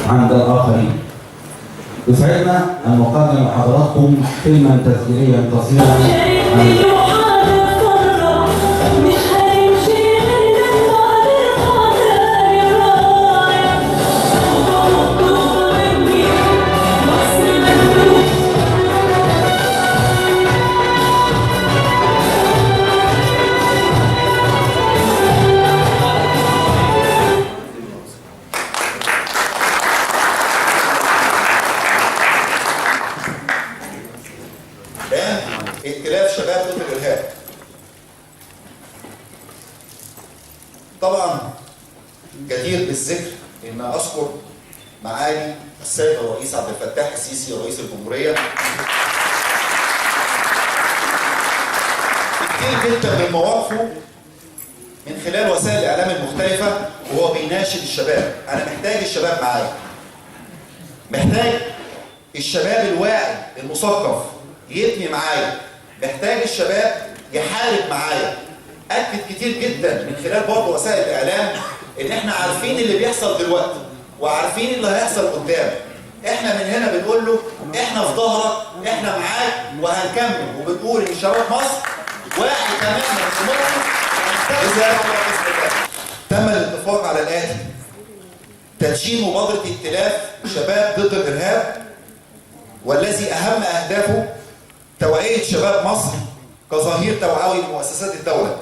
عند الآخرين. يسعدنا أن نقدم لحضراتكم فيلما تسجيليا قصيرا عن ائتلاف شباب ضد الإرهاب. طبعا جدير بالذكر ان اشكر معالي السيد الرئيس عبد الفتاح السيسي رئيس الجمهوريه كتير جدا من مواقفه من خلال وسائل الاعلام المختلفه وهو بيناشد الشباب. انا محتاج الشباب معايا، محتاج الشباب الواعي المثقف يبني معايا، محتاج الشباب يحارب معايا. اكد كتير جدا من خلال برضه وسائل الاعلام ان احنا عارفين اللي بيحصل دلوقتي وعارفين اللي هيحصل قدام. احنا من هنا بنقول له احنا في ظهرك، احنا معاك وهنكمل، وبنقول ان شباب مصر واعي تماما في موقف. تم الاتفاق على الاتي: تدشين مبادره ائتلاف شباب ضد الارهاب، والذي اهم اهدافه توعيه شباب مصر كظهير توعوي لمؤسسات الدوله.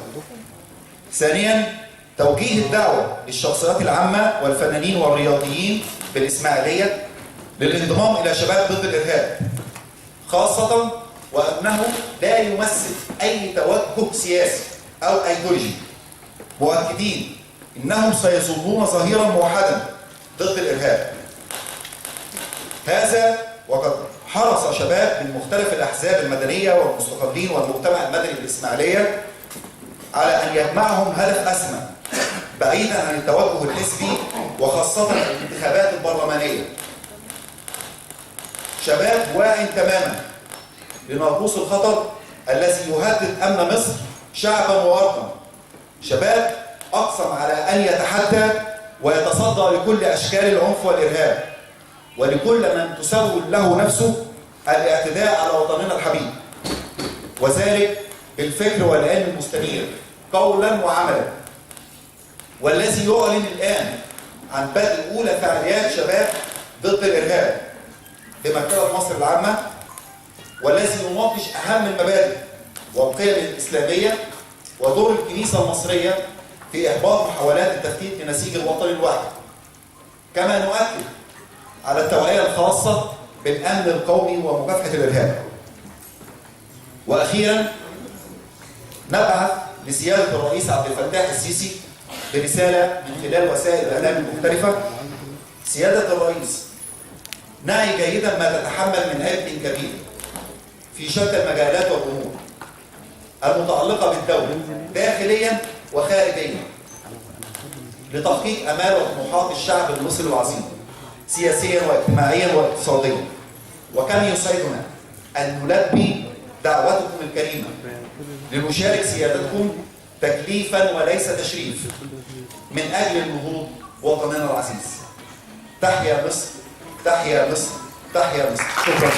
ثانيا، توجيه الدعوه للشخصيات العامه والفنانين والرياضيين بالاسماعيليه للانضمام الى شباب ضد الارهاب، خاصه وانه لا يمثل اي توجه سياسي او ايديولوجي، مؤكدين انهم سيظلون ظهيرا موحدا ضد الارهاب. هذا وقد حرص شباب من مختلف الاحزاب المدنيه والمستقلين والمجتمع المدني بالاسماعيليه على ان يجمعهم هدف اسمى بعيدا عن التوجه الحزبي وخاصه الانتخابات البرلمانيه. شباب واعي تماما لناقوس الخطر الذي يهدد امن مصر شعبا وارضا. شباب اقسم على ان يتحدى ويتصدى لكل اشكال العنف والارهاب ولكل من تسول له نفسه الاعتداء على وطننا الحبيب، وذلك بالفكر والعلم المستنير قولا وعملا. والذي يعلن الان عن بدء اولى فعاليات شباب ضد الارهاب بمكتبه مصر العامه، والذي يناقش اهم المبادئ والقيم الاسلاميه ودور الكنيسه المصريه في احباط محاولات التفتيت لنسيج الوطن الواحد. كما نؤكد على التوعيه الخاصه بالامن القومي ومكافحه الارهاب. واخيرا، نبعث لسياده الرئيس عبد الفتاح السيسي برساله من خلال وسائل الاعلام المختلفه: سياده الرئيس، نعي جيدا ما تتحمل من عبء كبير في شتى المجالات والامور المتعلقه بالدوله داخليا وخارجيا لتحقيق امال وطموحات الشعب المصري العظيم سياسيا واجتماعيا واقتصاديا. وكم يسعدنا ان نلبي دعوتكم الكريمه لنشارك سيادتكم تكليفا وليس تشريف من اجل النهوض وطننا العزيز. تحيا مصر، تحيا مصر، تحيا مصر. شكرا.